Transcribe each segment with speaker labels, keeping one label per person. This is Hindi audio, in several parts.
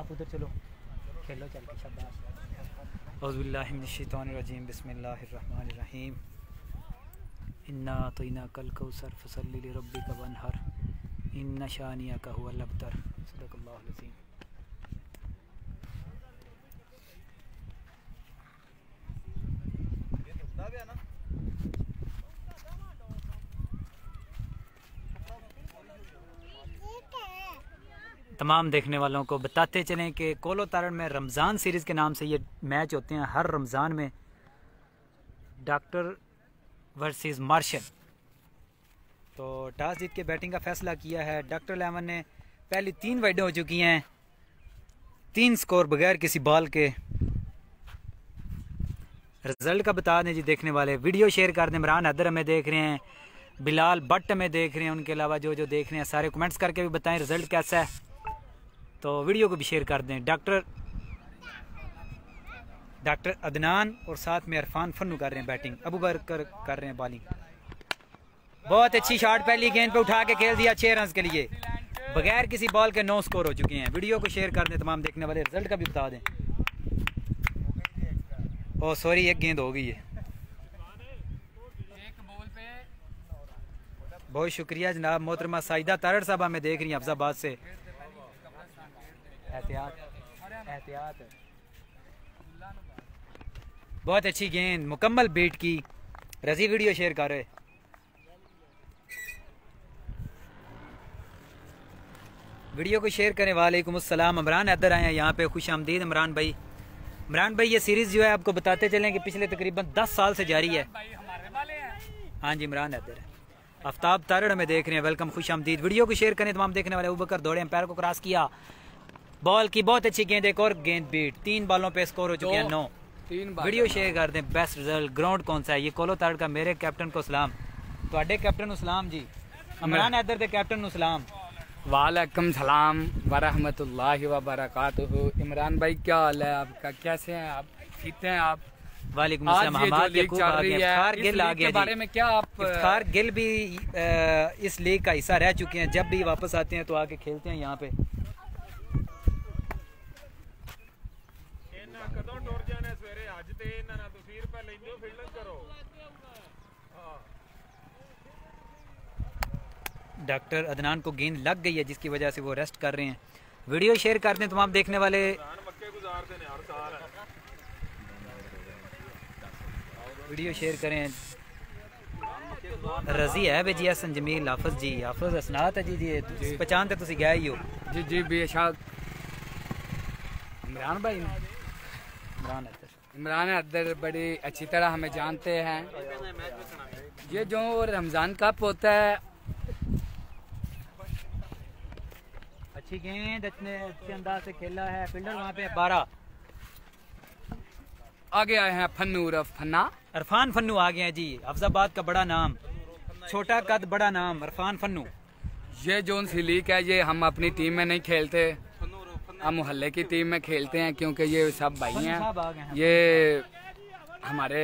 Speaker 1: आप उधर चलो, खेलो चल के। शाबाश। औज़ुबिल्लाहि मिनश्शैतानिर्रजीम, बिस्मिल्लाहिर्रहमानिर्रहीम। इन्ना अतैना कल कौसर फसल्लि लिरब्बिका वन्हर इन्ना शानियका हुवल अबतर। सदक़ल्लाहुल अज़ीम। तमाम देखने वालों को बताते चलें कि कोलो तारण में रमज़ान सीरीज़ के नाम से ये मैच होते हैं हर रमज़ान में। Doctor versus Marshal. तो टॉस जीत के बैटिंग का फैसला किया है डॉक्टर 11 ने। पहली 3 वाइडें हो चुकी हैं, 3 स्कोर बगैर किसी बॉल के। रिजल्ट का बता दें जी देखने वाले, वीडियो शेयर कर दें। इमरान हैदर हमें देख रहे हैं, बिलाल भट्ट हमें देख रहे हैं, उनके अलावा जो जो देख रहे हैं सारे कमेंट्स करके भी बताएं रिजल्ट कैसा है। तो वीडियो को भी शेयर कर दें। डॉक्टर अदनान और साथ में इरफान फन्नू कर रहे हैं बैटिंग, अबू बकर कर रहे हैं बॉलिंग। बहुत अच्छी शॉट, पहली गेंद पे उठा के खेल दिया 6 रन के लिए, बगैर किसी बॉल के 9 स्कोर हो चुके हैं। वीडियो को शेयर कर दें तमाम देखने वाले, रिजल्ट का भी बता दें। ओ सॉरी, एक गेंद हो गई है। बहुत शुक्रिया जनाब। मोहतरमा साइदा तारड़ साहब हमें देख रही हैं अफजाबाद से। एहतियात। बहुत अच्छी गेंद, मुकम्मल बीट की। रजी वीडियो शेयर कर रहे। वीडियो को शेयर करें। वालेकुम अस्सलाम। इमरान हैदर आए हैं यहाँ पे, खुश आमदीद इमरान भाई। इमरान भाई ये सीरीज जो है आपको बताते चलें कि पिछले तकरीबन 10 साल से जारी है। हाँ जी, इमरान हैदर। आफ्ताब तारड़ हमें देख रहे हैं, वेलकम, खुश आमदीद। वीडियो को शेयर करें तमाम देखने वाले। अबू बकर दौड़े, एम्पायर को क्रॉस किया, बॉल की बहुत अच्छी गेंद, एक और गेंद बीट। 3 बॉलों पे स्कोर हो चुके हैं 9। वीडियो शेयर कर दें। Best result. ग्राउंड कौन सा है? ये कोलो तारड़ का। मेरे कैप्टन को सलाम। ਤੁਹਾਡੇ कैप्टन ਨੂੰ सलाम जी। इमरान हैदर के कैप्टन ਨੂੰ सलाम।
Speaker 2: वालेकुम सलाम वरहमतुल्लाहि वबरकातुहू। इमरान भाई क्या हाल है आपका, कैसे हैं आप, ठीक हैं आप?
Speaker 1: वालेकुम अस्सलाम। हमाद यकूब आ गया, इफ्तार गिल आ गया।
Speaker 2: बारे में क्या आप?
Speaker 1: इफ्तार गिल भी इस लीग का हिस्सा रह चुके हैं, जब भी वापस आते हैं तो आके खेलते हैं यहाँ पे। डॉक्टर अदनान को गेंद लग गई है जिसकी वजह से वो रेस्ट कर रहे हैं। वीडियो शेयर कर दें तमाम देखने वाले। वीडियो शेयर करें। रजी है भाई जी, हसन जमील, हाफिज जी, हाफिज हसनात है जी। जी पहचानते तुसी गए ही हो।
Speaker 2: जी जी बेशक। इमरान भाई, इमरान हैदर बड़ी अच्छी तरह हमें जानते हैं। ये जो रमज़ान कप होता है,
Speaker 1: अच्छी गेंद, इतने अच्छे अंदाज से खेला है। फील्डर वहाँ पे 12।
Speaker 2: आगे आए हैं फन्नू उर्फ फन्ना।
Speaker 1: इरफान फन्नू आ गए हैं जी, अफजाबाद का बड़ा नाम, छोटा कद बड़ा नाम, इरफान फन्नू।
Speaker 2: ये जोन सी लीग है, ये हम अपनी टीम में नहीं खेलते, हम मोहल्ले की टीम में खेलते हैं, क्योंकि ये सब भाई हैं। ये हमारे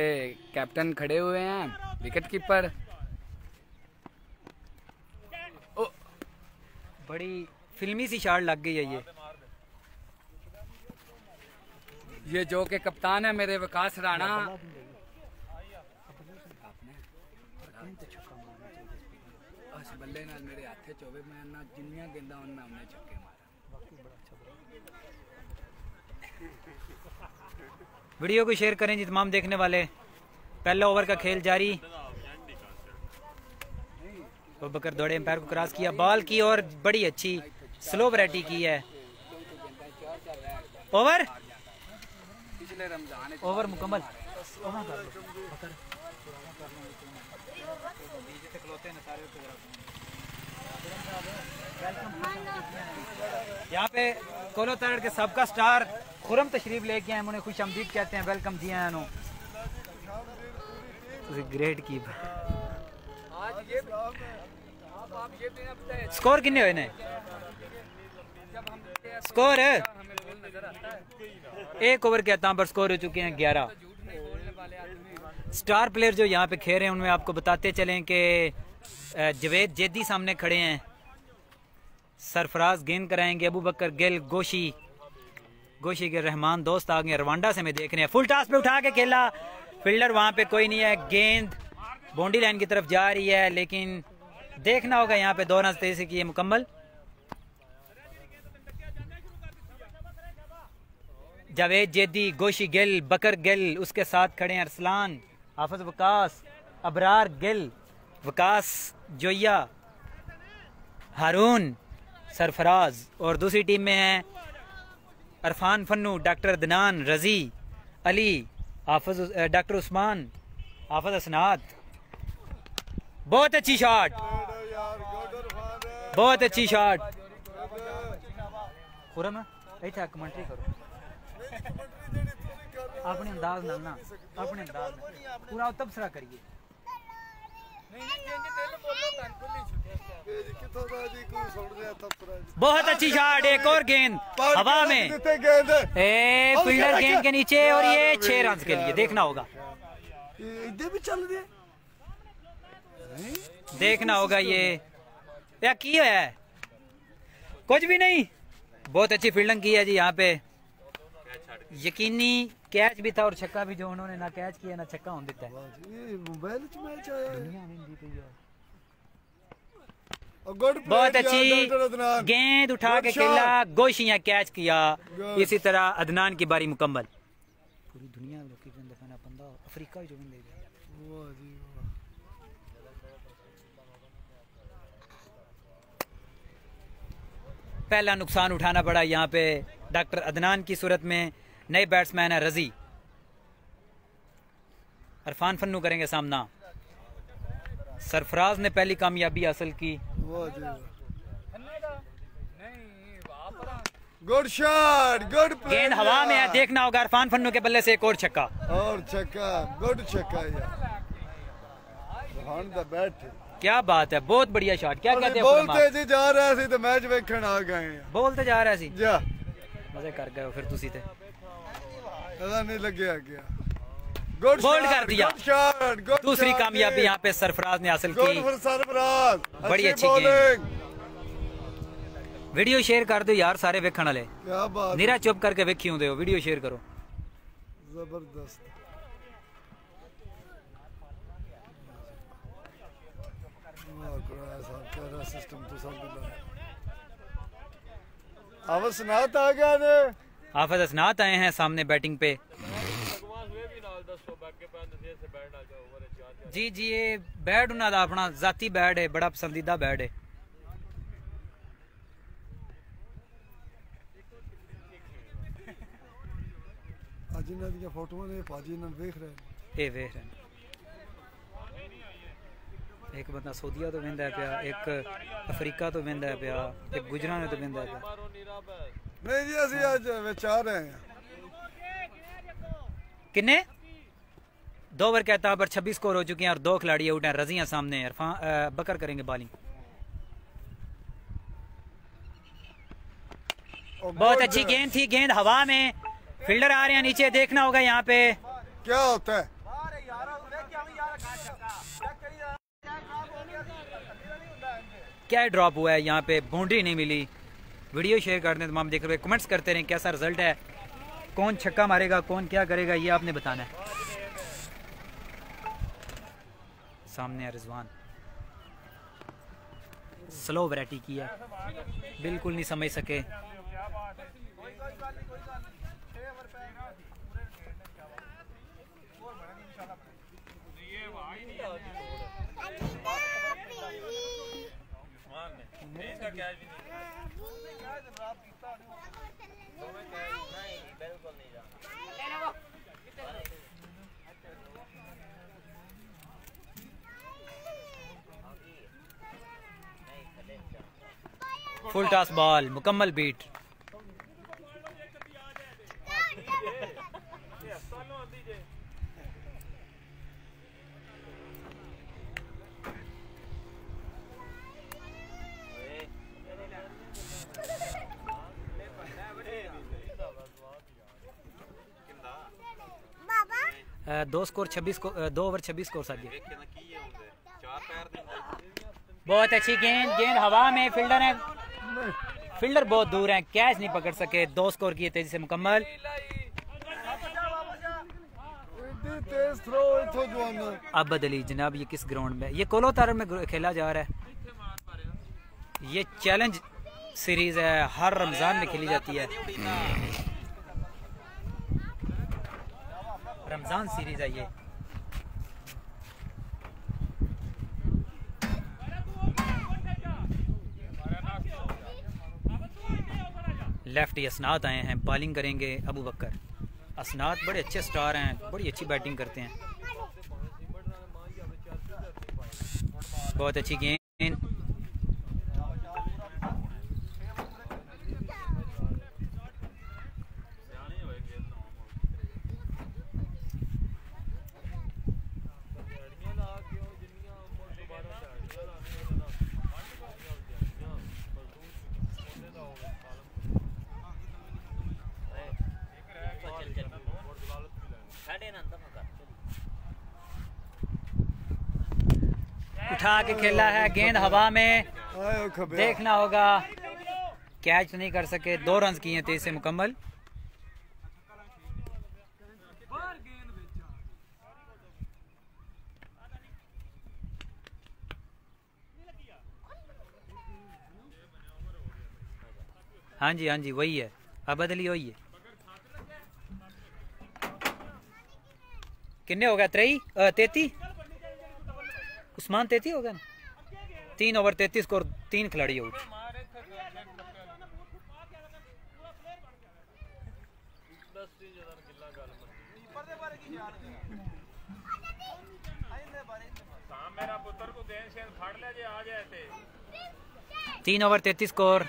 Speaker 2: कैप्टन खड़े हुए हैं, विकेट कीपर।
Speaker 1: बड़ी फिल्मी सी शॉट लग गई है
Speaker 2: ये जो के कप्तान है मेरे विकास राणा। बल्ले नाल मेरे हाथे चोवे मैं ना जिन्नियां गेंदा उनमें हमने छक्के मारा।
Speaker 1: वीडियो को शेयर करें जी तमाम देखने वाले। पहला ओवर का खेल जारी। अबू बकर दौड़े, एम्पायर को क्रॉस किया, बॉल की और बड़ी अच्छी स्लो वैरायटी की है। ओवर ओवर मुकम्मल। यहाँ पे कोलो तारड़ के सबका स्टार खुरम तशरीफ लेके आए, उन्हें खुश आमदीद कहते हैं, वेलकम जी आया। ग्रेट की स्कोर किन्ने हुए ने? स्कोर एक ओवर के अताम पर स्कोर हो चुके हैं 11। स्टार प्लेयर जो यहाँ पे खेल रहे हैं उनमें आपको बताते चलें कि जवेद जेदी सामने खड़े हैं, सरफराज गेंद कराएंगे, अबू बकर गिल, गोशी, गोशी के रहमान दोस्त आ गए रवांडा से मैं देख रहे हैं। फुल टॉस पे उठा के खेला, फील्डर वहां पे कोई नहीं है, गेंद बाउंड्री लाइन की तरफ जा रही है, लेकिन देखना होगा यहाँ पे 2 रन तेजी से किए मुकम्मल। जावेद जेदी, गोशी गिल, बकर गिल, उसके साथ खड़े हैं अरसलान, हाफिज वकास, अबरार गिल, वकास जोया, हारून, सरफराज। और दूसरी टीम में है अरफान फन्नू, डॉक्टर अदनान, रजी, अली, हाफिज, डॉक्टर उस्मान, हाफिज असनाद। बहुत अच्छी शॉट, बहुत अच्छी शॉट। खुरम इतना कमेंट्री करो अपने अंदाज नाल ना, अपने अंदाज नाल पूरा तबसरा करिए। बहुत अच्छी शॉट, एक और गेंद हवा में, फील्डर गेंद के नीचे और ये 6 रन के लिए। देखना होगा, देखना होगा ये क्या किया है, कुछ भी नहीं। बहुत अच्छी फील्डिंग की है जी यहाँ पे, यकीनी कैच भी था और छक्का भी, जो उन्होंने ना कैच किया ना छक्का होने देता है। बहुत अच्छी गेंद उठा के खेला, गोशियां कैच किया। इसी तरह अदनान की बारी मुकम्मल। पूरी दुनिया अफ्रीका जो पहला नुकसान उठाना पड़ा यहाँ पे डॉक्टर अदनान की सूरत में। नए बैट्समैन है रजी, अरफान फन्नू करेंगे सामना। सरफराज ने पहली कामयाबी हासिल की।
Speaker 3: Good shot, good play.
Speaker 1: गेंद हवा में है, देखना होगा अरफान फन्नू के बल्ले से एक और छक्का,
Speaker 3: और छक्का, गुड छक्का यार। बैट
Speaker 1: क्या बात है, बहुत बढ़िया शॉट। क्या कहते हैं,
Speaker 3: बोलते जी जा रहा सी तो मैच वेखण आ गए हैं।
Speaker 1: बोलते जा रहा सी
Speaker 3: जा
Speaker 1: मजे कर गए फिर तुसी ते
Speaker 3: पता नहीं लगे गया। गुड
Speaker 1: बोल्ड कर दिया।
Speaker 3: शॉट, गुड
Speaker 1: दूसरी कामयाबी यहाँ पे सरफराज ने हासिल की।
Speaker 3: सरफराज
Speaker 1: बड़ी अच्छी गेंद। वीडियो शेयर कर दो यार सारे वेखण वाले।
Speaker 3: क्या बात,
Speaker 1: निरा चुप करके वेखी होंदे हो, वीडियो शेयर करो।
Speaker 3: जबरदस्त। हाफिज असनाद आ गया ने,
Speaker 1: हाफिज असनाद आए हैं सामने बैटिंग पे। जी जी, ये बैट उन्हों का अपना जाती बैट है, बड़ा पसंदीदा बैट है।
Speaker 3: आज इन्हां दी फोटोआं ने पाजी इन्हां वेख रहे
Speaker 1: हैं। वेख रहे हैं, एक बंदा सऊदीया तो वेंदा पिया, एक अफ्रीका तो वेंदा पिया, एक गुजरात तो वेंदा पिया।
Speaker 3: नहीं जी असि आज विचार रहे हैं।
Speaker 1: किन्ने 2 ओवर कहता पर 26 स्कोर हो चुके हैं और 2 खिलाड़ी आउट हैं। रजियां सामने, बकर करेंगे बॉलिंग। बहुत अच्छी गेंद थी, गेंद हवा में, फील्डर आ रहे हैं नीचे। देखना होगा यहाँ पे
Speaker 3: क्या होता है।
Speaker 1: क्या ड्रॉप हुआ है यहाँ पे, बाउंड्री नहीं मिली। वीडियो शेयर कर दें, तमाम देख रहे, कमेंट्स करते रहें कैसा रिजल्ट है, कौन छक्का मारेगा, कौन क्या करेगा, ये आपने बताना है। सामने है रिजवान, स्लो वैरायटी की है, बिल्कुल नहीं समझ सके। फुल टॉस बॉल, मुकम्मल बीट। दो स्कोर 26 को 2 ओवर 26 स्कोर साथ। बहुत अच्छी गेंद, गेंद हवा में, फील्डर ने फील्डर बहुत दूर हैं, कैच नहीं पकड़ सके। 2 स्कोर किए तेजी से मुकम्मल। अब्बद अली जनाब, ये किस ग्राउंड में? ये कोलो तार में खेला जा रहा है। ये चैलेंज सीरीज है, हर रमजान में खेली जाती है। रमजान सीरीज है ये। लेफ्ट असनाद आए हैं, बॉलिंग करेंगे अबू बकर। असनाद बड़े अच्छे स्टार हैं, बड़ी अच्छी बैटिंग करते हैं। बहुत अच्छी गेंद। उठा के खेला है, गेंद हवा में, देखना होगा। कैच नहीं कर सके। 2 रन किए तेज से मुकम्मल। हाँ जी हाँ जी, वही है, अब्बद अली वही है। किन्ने हो गया? 33 उस्मान 33 हो गया ना। 3 ओवर 33 स्कोर, 3 खिलाड़ी आउट। तीन ओवर 33 स्कोर,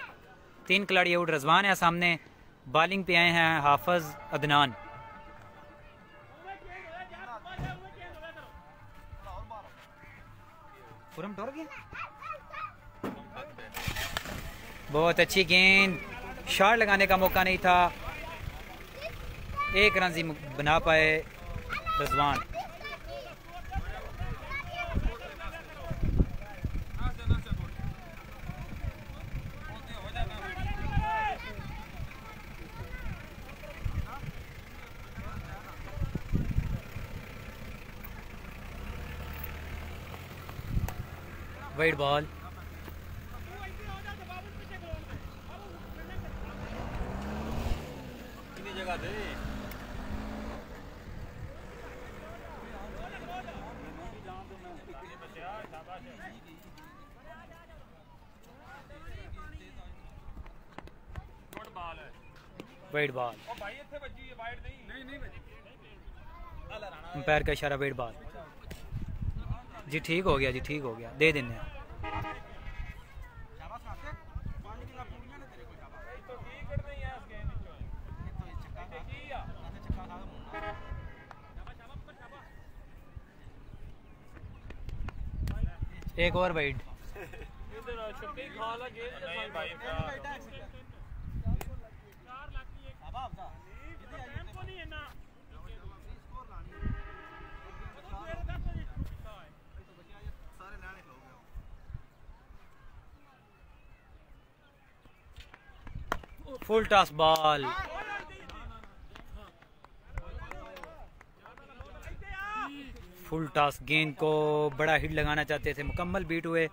Speaker 1: 3 खिलाड़ी आउट। रजवान है सामने, बॉलिंग पे आए हैं हाफिज अदनान। बहुत अच्छी गेंद, शॉट लगाने का मौका नहीं था। 1 रन बना पाए Rizwan. Wide ball. Wide ball. Umpire का इशारा, वाइड बॉल। जी ठीक हो गया, जी ठीक हो गया, दे देने। एक और wide. Full toss ball. Full toss गेंद को बड़ा हिट लगाना चाहते थे, मुकम्मल बीट हुए।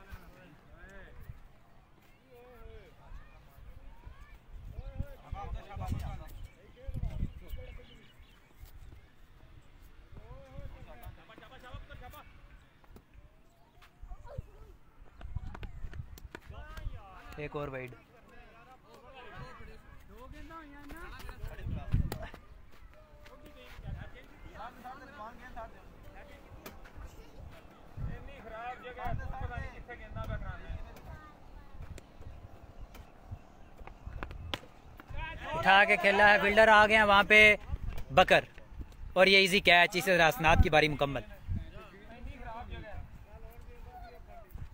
Speaker 1: एक और वाइड। उठा के खेला है, फील्डर आ गया वहां पे बकर, और ये इजी कैच। इसे हसनात की बारी मुकम्मल।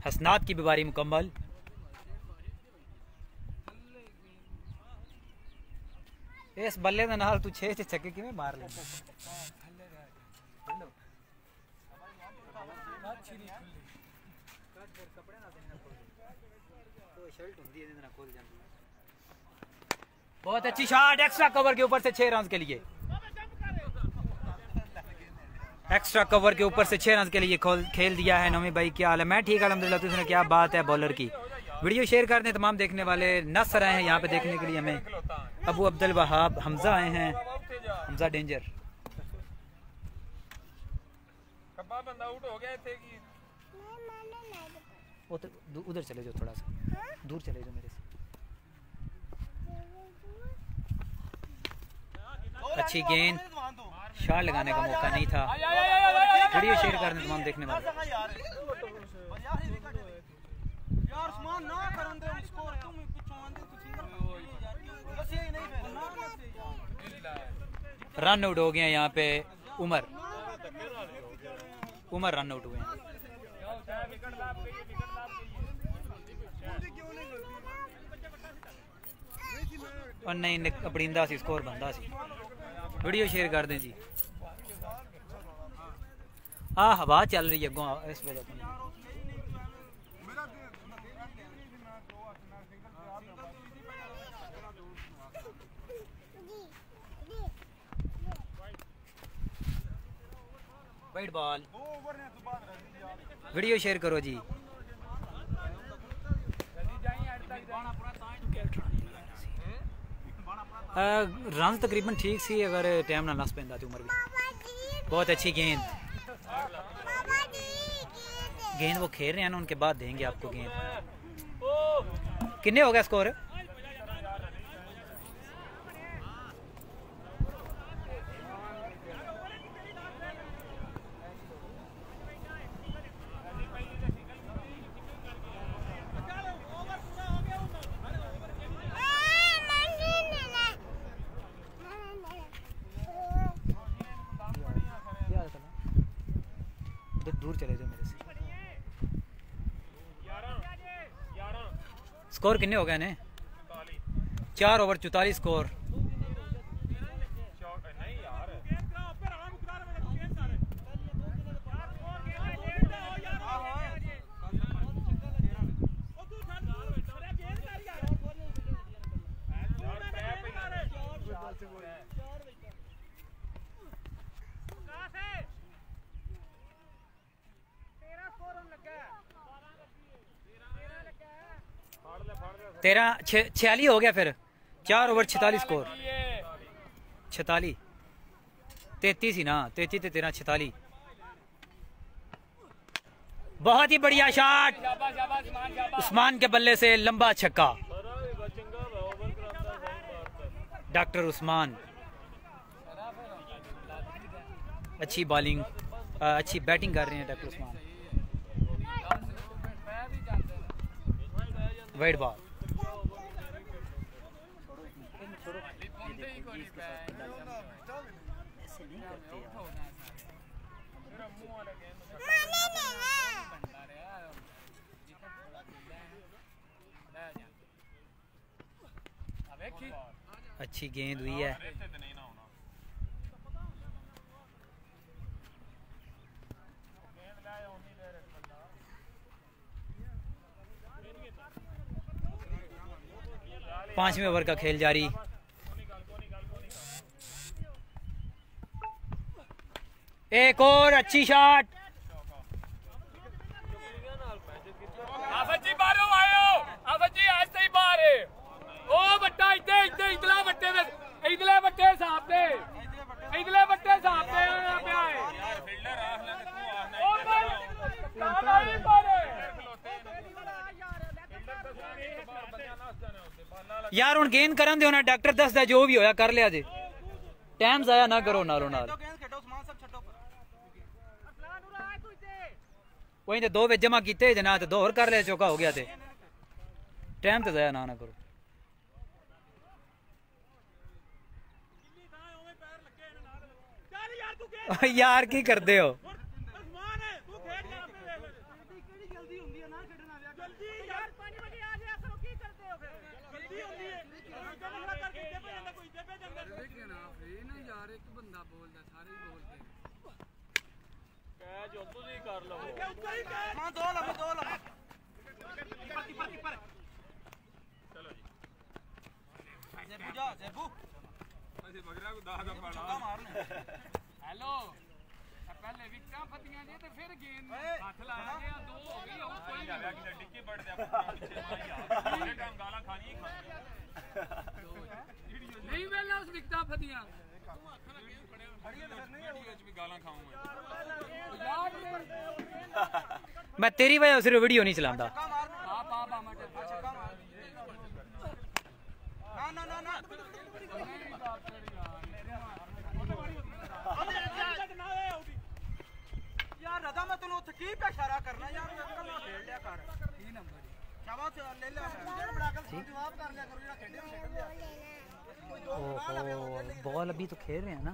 Speaker 1: हसनात की भी बारी मुकम्मल। इस बल्ले के नाल तू 6 छक्के किवें मार लेंदा? शर्ट हुंदी है, खुल जाती है। बहुत अच्छी शॉट, एक्स्ट्रा कवर के ऊपर से 6 रन के लिए। एक्स्ट्रा कवर के ऊपर से 6 रन के लिए खेल दिया है नौमी भाई। क्या हाल है? मैं ठीक अल्हम्दुलिल्लाह। तुझने क्या बात है बॉलर की। वीडियो शेयर कर दें, तमाम देखने वाले नसर आए हैं यहाँ पे देखने के लिए हमें। अबू अब्दुल वहाब हमजा आए हैं, हमजा डेंजर। उधर चले जाओ, थोड़ा सा दूर चले जाओ मेरे से। अच्छी गेंद, शॉट लगाने का मौका नहीं था। वीडियो शेयर कर दें तमाम देखने वाले। रन आउट हो गए हैं यहाँ पे उमर रन आउट हुए हैं। और नहीं अपड़ींदा सी स्कोर बनता सी। वीडियो शेयर कर दें जी। हवा चल रही है अगों इस वजह से। वाइड बॉल, वीडियो शेयर करो जी। रन तकरीबन ठीक सी, अगर टाइम ना नस पैंदा उमर भी। बहुत अच्छी गेंद वो खेल रहे हैं ना, उनके बाद देंगे आपको गेंद। कितने हो गया स्कोर? दूर चले जाओ मेरे से। स्कोर कितने हो गए ने? 4 ओवर 44 स्कोर। तेरा 46 हो गया फिर। 4 ओवर 46 स्कोर। 46 33 ही ना, 33 ते 13 46। बहुत ही बढ़िया शॉट उस्मान के बल्ले से, लंबा छक्का। डॉक्टर उस्मान अच्छी बॉलिंग, अच्छी बैटिंग कर रहे हैं डॉक्टर उस्मान। वाइड बॉल, अच्छी गेंद हुई है। पांचवें ओवर का खेल जारी। एक और अच्छी शॉट। यार हूं गेंद करन दो ना, डॉक्टर दसदा जो भी होया कर लिया जे। टाइम जाया ना करो नालों नाल। वही तो 2 बजे जमा किते जना, तो 2 और कर ले, चौका हो गया थे। टाइम तो जाया ना करो यार, की करते हो?
Speaker 2: हेलो पहले विकटा फतियां ने ते फिर गेंद हाथ ला गया, दो हो गई और कोई डिक्की बढ़ गया पूरे टाइम गाला खानी नहीं वेला उस विकटा फतियां गाला खाऊंगा
Speaker 1: मैं तेरी वजह सिर्फ वीडियो नहीं चलाता।
Speaker 4: यार रदा मैं तन्नू उत्थे की पे इशारा करना यार अक्ल ना खेल लिया कर की नंबर शाबाश ले ले बड़ा कर जवाब कर लिया करो, जेड़ा खेडे खेड लिया।
Speaker 1: ओहो बॉल अभी तो खेल रहे हैं ना,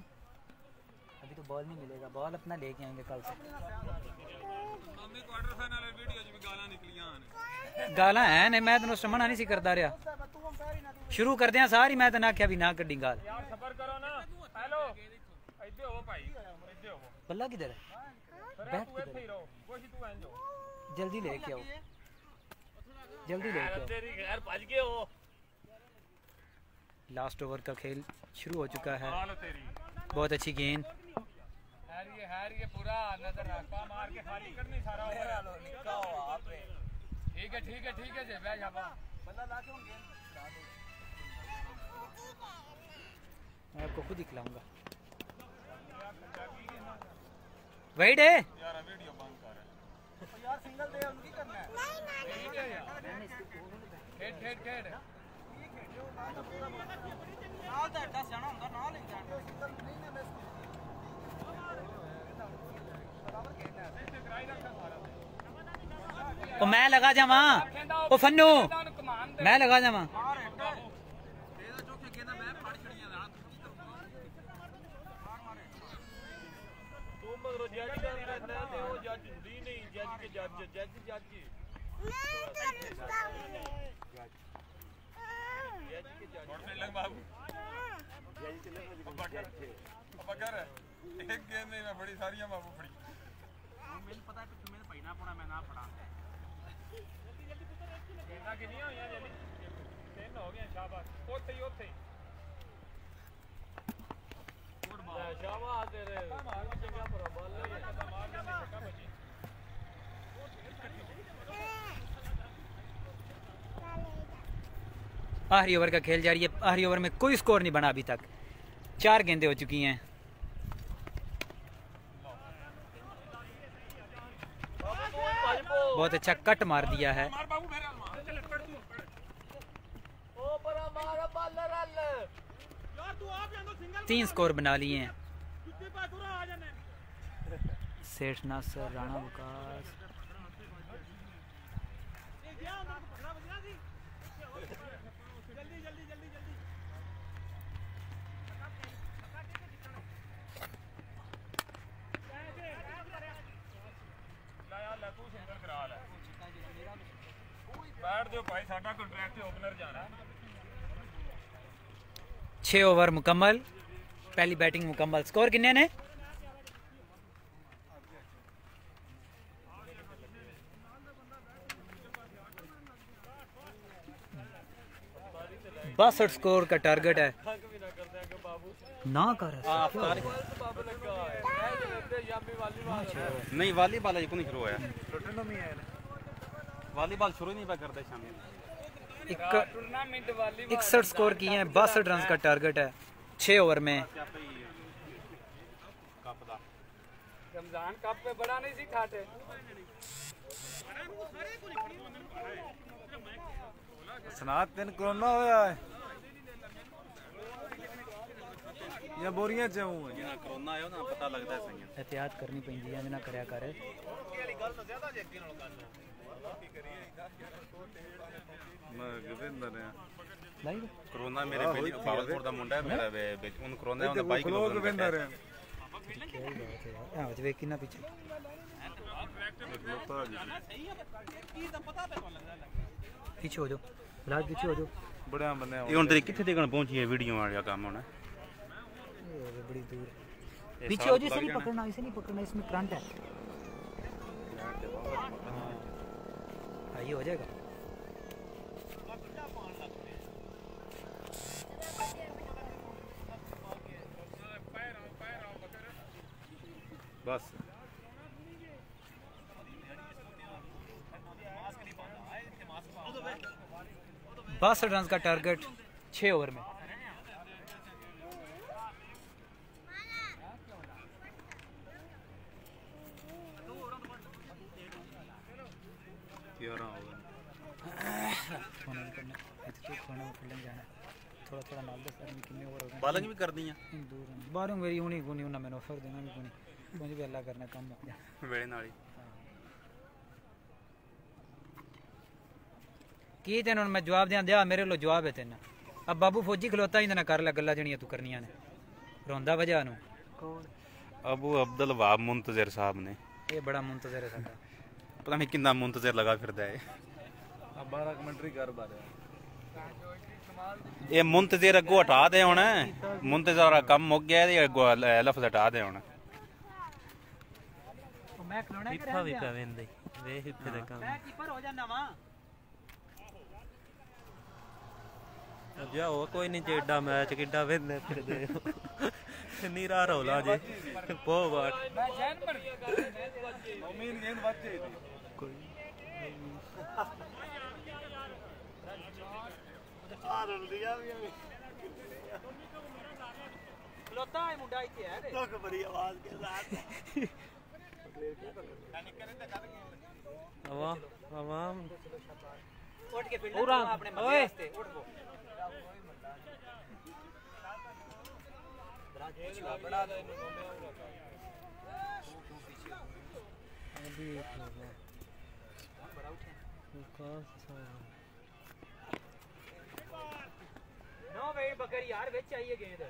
Speaker 1: अभी तो बॉल नहीं मिलेगा, बॉल अपना लेके आएंगे कल से।
Speaker 5: क्वार्टर फाइनल वीडियो च भी गालां निकलियां ने,
Speaker 1: गालां है ने, मैं तेन मना नहीं सी करदा रहा। शुरू कर दिया सारी, मैं तेन आख्या भी ना कड्डी गाल।
Speaker 5: यार सबर करो ना। हेलो इधर हो भाई, इधर हो।
Speaker 1: बल्ला किधर है? बैठ
Speaker 5: तू इधर ही रहो, कोई तू एंजो
Speaker 1: जल्दी लेके आओ, जल्दी लेके आओ।
Speaker 5: तेरी खैर भज गए हो।
Speaker 1: लास्ट ओवर का खेल शुरू हो चुका है,
Speaker 5: हाल तेरी
Speaker 1: बहुत अच्छी गेंद।
Speaker 2: ये पूरा नजर रखा
Speaker 5: मार के खाली करनी सारा ओवर।
Speaker 2: ठीक है जे बैठ जा
Speaker 4: बंदा ला के उन गेंद
Speaker 1: मैं आपको खुद ही खिलाऊंगा। वेट है
Speaker 5: यार वीडियो बंद कर
Speaker 4: यार सिंगल दे उनकी करना है।
Speaker 2: खेड
Speaker 4: नाल दा अड्डा जाना हुंदा नाल ही जाना सिंगल नहीं ना मिस बराबर खेलना है।
Speaker 1: ओ मैं लगा जावा, ओ फन्नू मैं लगा जावा।
Speaker 4: मार हट ਇਹਦਾ ਜੋ ਕਿ ਕਹਿੰਦਾ ਮੈਂ ਫੜ ਛੜੀਆਂ ਰਾਤ ਕੀ ਕਰੂੰਗਾ ਮਾਰ ਮਾਰੇ
Speaker 5: ਤੂੰ ਮਗਰੋਂ ਜੱਜ ਦਾ ਰਹਿੰਦਾ ਤੇ ਉਹ ਜੱਜ ਹੁੰਦੀ ਨਹੀਂ, ਜੱਜ ਕੇ ਜੱਜ ਜੱਜ ਜੱਜ ਕੇ जज लग बाबू बकर एक गेंद नहीं मैं बड़ी सारी बाबू फड़ी
Speaker 4: ਮੈਨੂੰ ਪਤਾ ਹੈ ਕਿ ਮੈਨੂੰ ਪੈਣਾ ਪੋਣਾ ਮੈਂ ਨਾ ਫੜਾ
Speaker 5: गेंदा कि नहीं हुई जल्दी तीन हो गए। शाबाश ओथे ही शाबाश तेरे मार के चंगा पर बॉल ले मार के छक्का बची।
Speaker 1: आखिरी ओवर का खेल जारी है, आखिरी ओवर में कोई स्कोर नहीं बना अभी तक, 4 गेंदें हो चुकी हैं। बहुत अच्छा कट मार दिया है, 3 स्कोर बना लिए हैं। सेठ नासर, राणा विकास,
Speaker 5: बैठ दो भाई, साडा कॉन्ट्रैक्ट ओपनर जाना।
Speaker 1: 6 ओवर मुकम्मल, पहली बैटिंग मुकम्मल। स्कोर किन्ने ने? 62 स्कोर का टारगेट है। ना कर
Speaker 6: नहीं वालीबाल अजे नहीं शुरू होया, वालीबाल शुरू नहीं करते शामी।
Speaker 1: 61 स्कोर किए हैं, 62 रन का टारगेट है 6 ओवर में।
Speaker 2: रमजान कप पे बड़ा नहीं सी खाते।
Speaker 3: सनात दिन कोरोना होया है या बोरियां च हूं है
Speaker 6: जिना कोरोना आयो ना पता लगदा है सही।
Speaker 1: एहतियात करनी पैंदी है, ना करया कर।
Speaker 3: मैं गविंदर है
Speaker 1: लाइव
Speaker 6: कोरोना मेरे बेली भावलपुर दा मुंडा है मेरा उन कोरोना होंदा बाइक लो
Speaker 3: गविंदर है
Speaker 1: क्या ही बात है यार। हां वे किना पीछे पीछे हो जाओ, बिलाल पीछे हो जाओ।
Speaker 3: बड़ा बंदे
Speaker 6: ये हुन तेरी किथे तक पहुंची है वीडियो वाला काम होना
Speaker 1: बड़ी दूर पीछे हो जाओ। इसे नहीं पकड़ना, इसे नहीं पकड़ना, इसमें करंट है। हाँ ये हो जाएगा।
Speaker 6: बस
Speaker 1: 62 रन का टारगेट 6 ओवर में।
Speaker 6: बालिंग भी कर दी है
Speaker 1: बारिंग मेरी हुनी गुनी उन्हें मैंने ऑफर देना भी गुनी मुझे भी अल्लाह करना काम हो गया
Speaker 6: वेड़े नाली
Speaker 1: की तेन मैं जवाब दिया दिया मेरे लो जवाब है तेन अब बाबू फौजी खलोता ही ना कर ला गल्ला जड़ियां तू करनियां ने रोंदा वजह नु
Speaker 6: अबू अब्दुल वहाब मुंतजर साहब ने
Speaker 1: ये बड़ा मुंतजर है साडा
Speaker 6: पता नहीं कितना मुंतजर लगा फिरदा है
Speaker 5: अब 12 कमेंट्री कर बारे
Speaker 6: ये मुंतजर अगो हटा दे हुन मुंतजर दा कम मुक गया ते अगो लफ्ज हटा दे हुन
Speaker 1: मैं खलोना
Speaker 5: हिप्पा भी पे वेंदे वे हिप्पे दे काम
Speaker 1: मैं कीपर हो जाना वा
Speaker 5: जा वो कोई नहीं जेडा मैच किड्डा वेंदे फिर दे नीरा रौला जे पो बाट
Speaker 1: मैं जैन पर
Speaker 5: उम्मीद गेंद बच्चे कोई
Speaker 1: खलोता है मुंडा इथे है
Speaker 5: तो बड़ी आवाज के साथ आवाम
Speaker 1: उठ के फील्ड अपने मध्य उठ वो बड़ा
Speaker 5: अभी
Speaker 1: नो वेट बकरी यार वेच चाहिए गेंद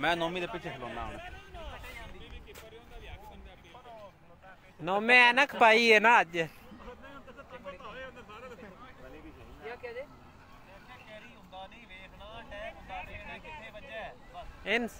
Speaker 6: मैं नौमी दे पीछे खलोना हुन
Speaker 5: नौमे ऐनक पाई है ना अज इंस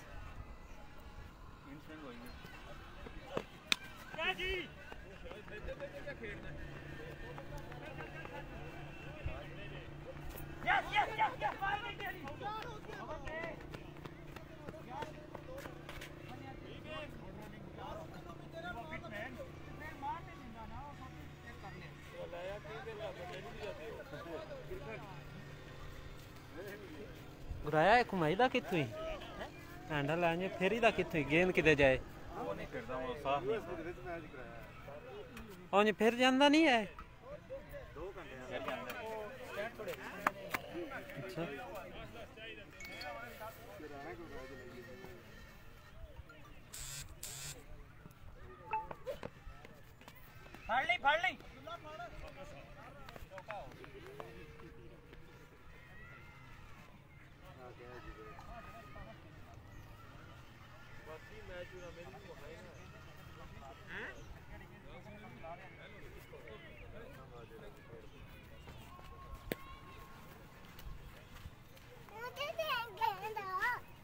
Speaker 5: घुराया है घुमाई दा कित्थों हैंडल आने फेरी दा कित्थों गेंद किते जाए फिर जांदा नहीं है अच्छा
Speaker 1: फाड़ ली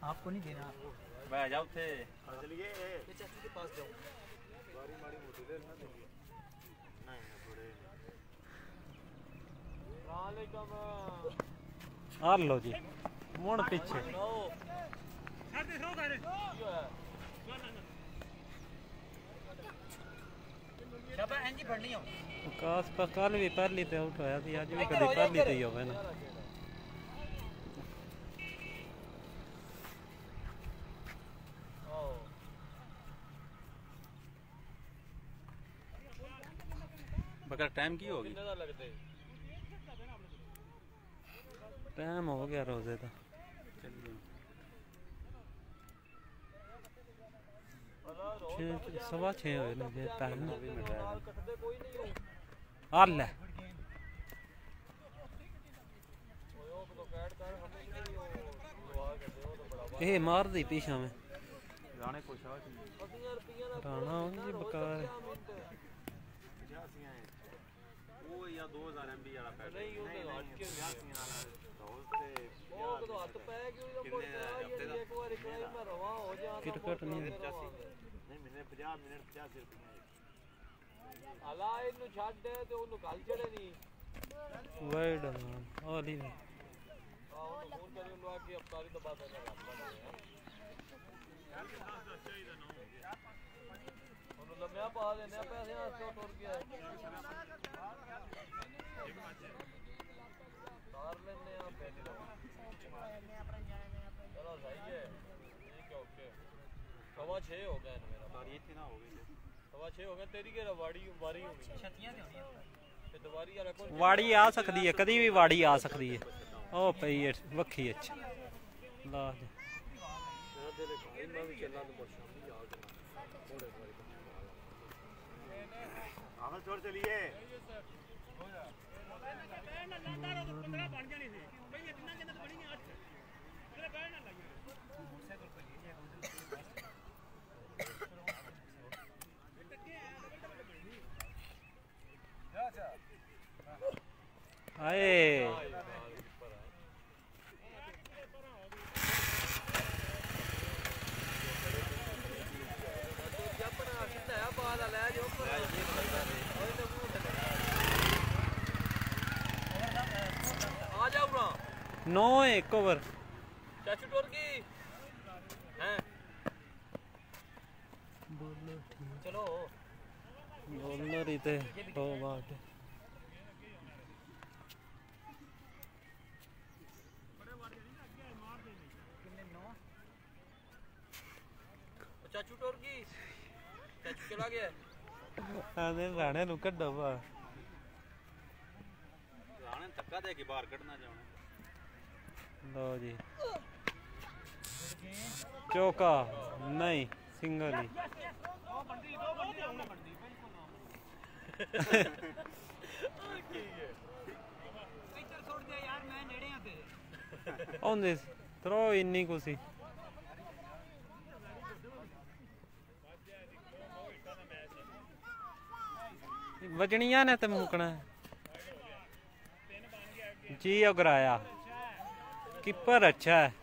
Speaker 1: आपको नहीं देना
Speaker 6: बैठ जाओ थे
Speaker 4: चलिए
Speaker 1: चाची के पास जाओ
Speaker 4: बारी मारी मोटी देर ना देंगे नहीं थोड़े
Speaker 5: आ लो जी मुड़ पीछे काश पर कल भी पहली ते आउट होया थी आज भी कभी पहली ते ही होवे ना
Speaker 6: बकर टाइम की होगी
Speaker 5: टाइम हो गया रोजे का 6:15 होए ने जे टाइम आ ले ए मार दी पीछा में
Speaker 6: राणे को शाह
Speaker 5: राणा जी बकार
Speaker 6: वो या 2000 एमबी वाला पैक नहीं वो हट के
Speaker 5: क्रिकेट नहीं
Speaker 4: नहीं मैंने 50 मिनट 85 रुपए
Speaker 5: अला इनु छाड़ दे ते ओनु गल चढ़े नहीं वाइड ओली आ ओनु फोन करे लो आके अफ्तारी दबा देना मैं पा देने पैसे तो टुर गया तार लेने चलो सही है ठीक है ओके 6:15 हो गया मेरा बारी इतनी ना हो गई 6:15 हो गया तेरी के वाड़ी वारी हो गई छतियां ते होनी ते दवारी वाला कोई
Speaker 7: वाड़ी आ सकती है कभी भी वाड़ी आ सकती है ओ पई है वक्खी अच्छा ला दे
Speaker 5: दिल भाई मैं भी चलना तो शामी आ गया थोड़े आगे छोड़ चलिए हो जा लंदारो तो 15 बन जानी थी भाई इतना कितना तो बड़ी नहीं आज तेरे बैठ ना लगे मोटरसाइकिल पे ले जा
Speaker 7: आए
Speaker 5: आ जाओ ब्रो
Speaker 7: 9 एक ओवर
Speaker 5: चाचू टोर की हैं चलो
Speaker 7: बॉलर ही थे हो बात
Speaker 5: चाचू टोर की चाचू चला गया
Speaker 7: आने राणे नु कड्डो बा
Speaker 6: राणे धक्का दे के बाहर कढ़ना जाना
Speaker 7: लो जी चौका नहीं सिंगल ही ओंदे थ्रो इन्नी कुसी वजनिया ने ते मुकना जी अगराया कीपर अच्छा है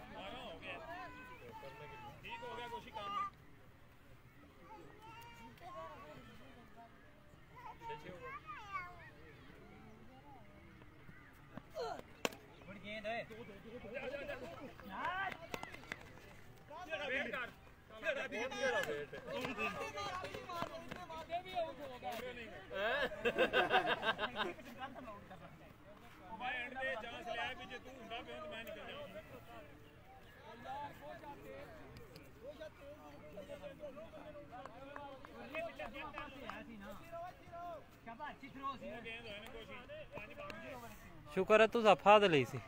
Speaker 7: शुक्र है तुझा फाद ली सी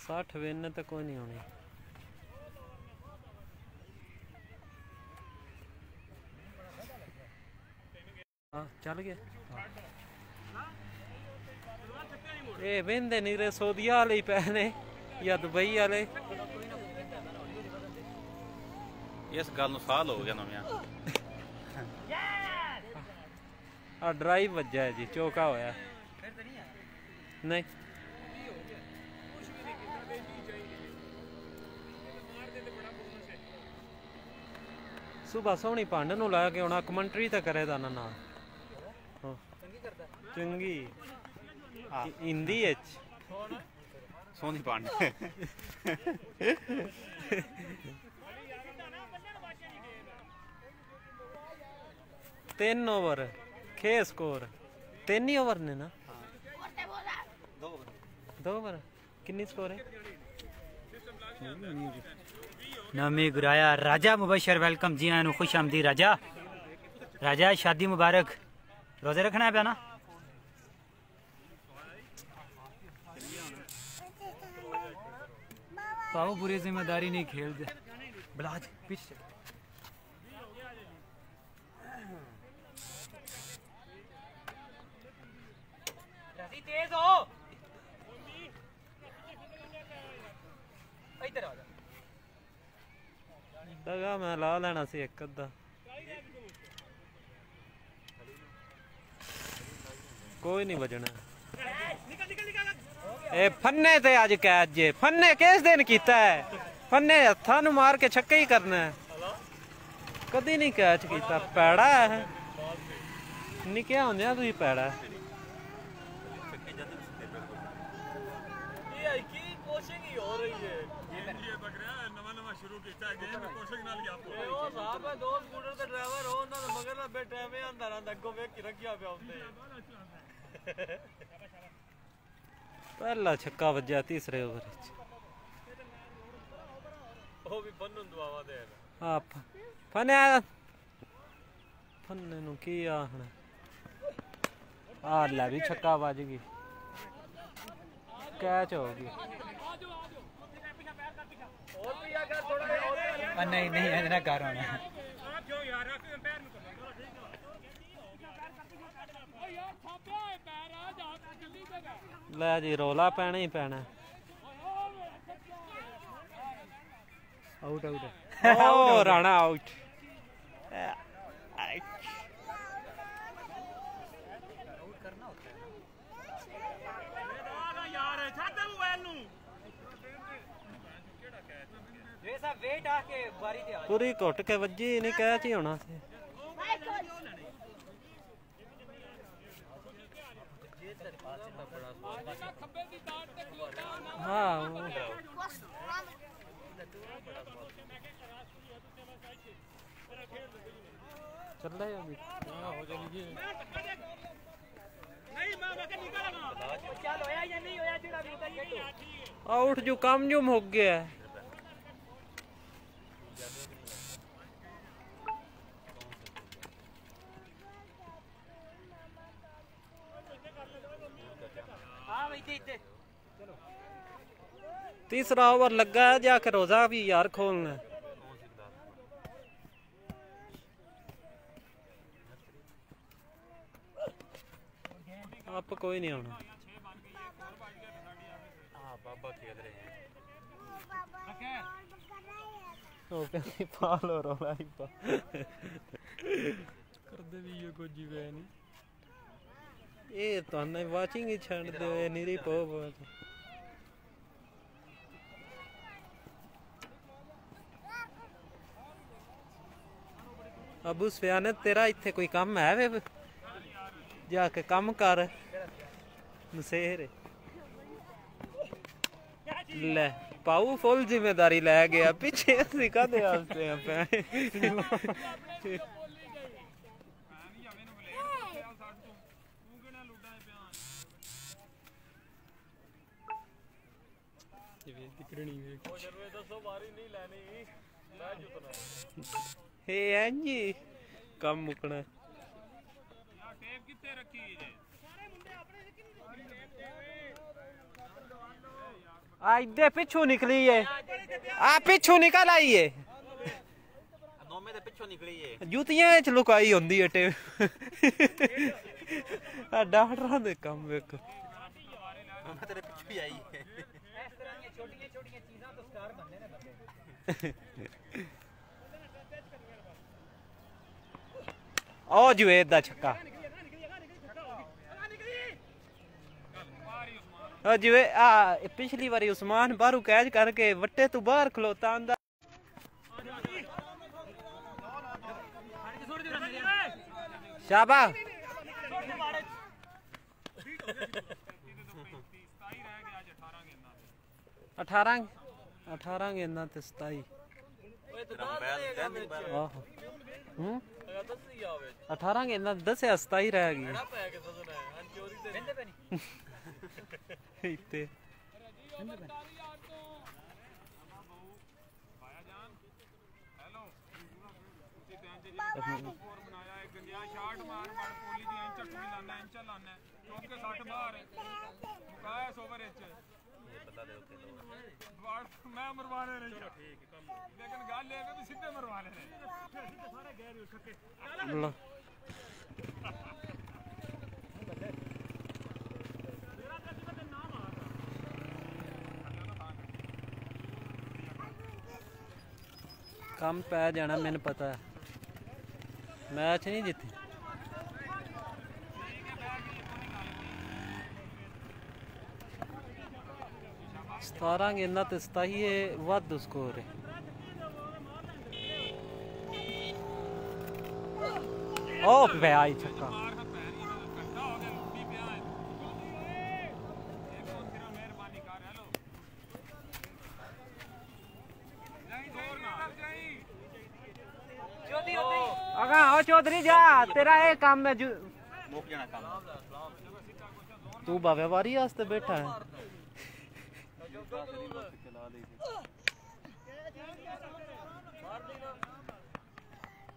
Speaker 7: साठ विन तो कोई नहीं होनी चल गया ए वेंदे नहीं रे सऊदीया वाले ही पैने या दुबई वाले
Speaker 6: इस गल नु साल हो गया नव्या
Speaker 7: आ ड्राइव वज्जा है जी चौका होया नहीं सुबह सोहनी भंड नु ला के होना कमेंट्री तो करे दा ना चंगी हिंदी
Speaker 6: सोनी पांडे
Speaker 7: 3 ओवर खे स्कोर 3 ही ओवर ने ना 2 ओवर कितनी स्कोर है
Speaker 1: नामी गुराया राजा मुबशर वेलकम जी आया खुश आमदी राजा राजा शादी मुबारक रोजे रखना है पे ना पाओ पूरी जिम्मेदारी नहीं खेल दे बलाज पीछे तेज हो इधर आ जा
Speaker 7: दगा मैं ला लेना सी एक अद्धा कोई नहीं बजना ए फन्ने ते अज कैद जे फन्ने किस दिन कीता है फन्ने हत्था नु मार के छक्का ही करना है कदी नहीं कैच कीता पैड़ा है निक्या होंदिया तुसीं पैड़ा
Speaker 5: रही है
Speaker 8: ये बक रहा है नवा शुरू किया है गेम कोशिश नाल गया
Speaker 5: ए ओ साहब है दो स्कूटर ते ड्राइवर हो ना मगर ना बैठे में अंदर अग्गों वेख के रखिया पे आउंदे
Speaker 7: पहला छक्का वज्जा तीसरे ओवर च
Speaker 5: ओ भी पन्नू दुआवा दे
Speaker 7: आ फने फन्ने नु की आखना आ ले भी छक्का बज गई कैच हो गई
Speaker 5: और भी अगर थोड़ा और
Speaker 1: नहीं नहीं है ना कर होना
Speaker 7: ले जी रोला पैना ही पैना
Speaker 1: आउट आउट
Speaker 7: ओ राणा आउट
Speaker 1: वेट आके बारी ते आ
Speaker 7: पूरी घुट के वजी नहीं कैच ही होना सी हाँ चल रहे अभी आउट जो काम जो हो गया है तीसरा ओवर लगा है जाके रोजा भी यार खोलना आप कोई नहीं आना
Speaker 6: बाबा खेल रहे हैं
Speaker 7: पालो रोला ही पा कर दे भी ये कुछ जीवे नहीं ये तो नहीं वाचिंग ही छड़ दे निरी पो अबू सुफियान तेरा इत्थे कोई काम है वे जाके काम कर नसेर ले पाऊ फुल जिम्मेदारी ले गया पीछे सिखा दे आपसे हे जी कम मुकना इधे पिछू निकली है आ पिछू निकल आई है
Speaker 6: नोमे दे पिछो निकली है
Speaker 7: जूतियां च लुकाई होंदी है टे आ डॉक्टरां दे काम वेख
Speaker 6: मैं तेरे पिछू ही आई है
Speaker 1: इस तरह की छोटी-छोटी चीज़ां तो स्टार बनने ने बंदे
Speaker 7: ओ जुवेद दा छक्का ओ जुवे आ पिछली बारी उस्मान बारू कैच करके वट्टे तू बाहर खलोता आंदा शाबाश 18 गेंदा ते 27 आहो 18 गेंदा 10 27 रह गई इत्ते
Speaker 8: मैं मरवाने नहीं लेकिन गल ये भी सीधे मरवाने ने सारे गैर छक्के
Speaker 7: कम पै जाना मैंने पता है मैच नहीं जीते 17 गेंदा ते 27 वाधू स्कोर है ओ पे आई छक्का चौधरी जा, तेरा ये काम है तू बावे वारी वास्ते बैठा है।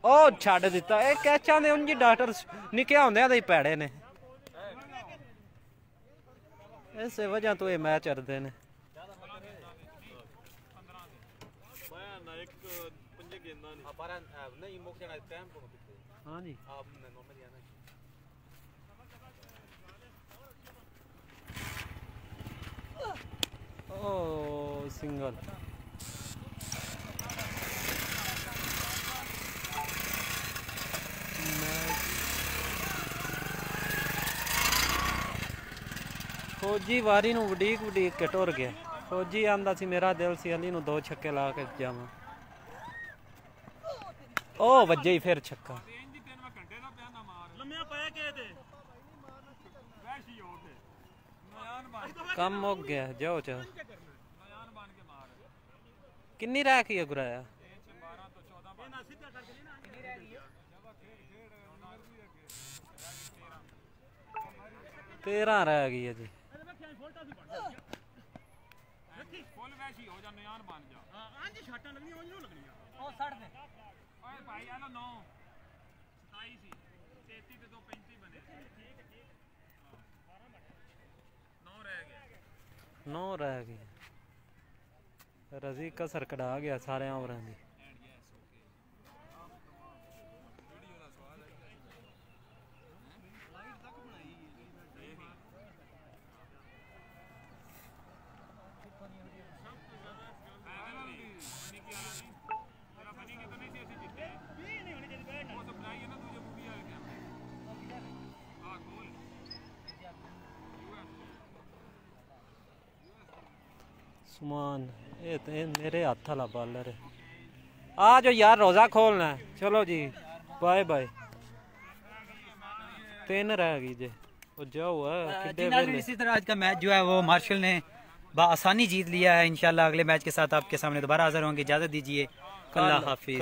Speaker 7: ओ छड़ दिता ए कैचा ने उंजी डॉक्टर निके होंदे ही पैड़े ने, इस वजह तो ये मैच हरदे ने। हाँ जी ओ सिंगल फौजी वारी नूं वडीक वडीक के टुर गया। फौजी आंदा सी मेरा दिल सी अली नूं 2 छक्के ला के जावां, ओ वज्जे ही फिर छक्का। कम मुक गया, जाओ जाओ। किन्नी रह गई है गुराया? 13 रह गई है जी। नौ रह गई। रजी कसर कढ़ा गया सारे ओवरां दी। सुमान ये मेरे हाथ वाला बॉलर है। आ जाओ यार, रोजा खोलना है। चलो जी बाय बाय। 3 रह गई जे
Speaker 1: इसी तरह आज का मैच जो है वो मार्शल ने आसानी जीत लिया है। इंशाल्लाह अगले मैच के साथ आपके सामने दोबारा हाजिर होंगे। इजाजत दीजिए, अल्लाह हाफिज।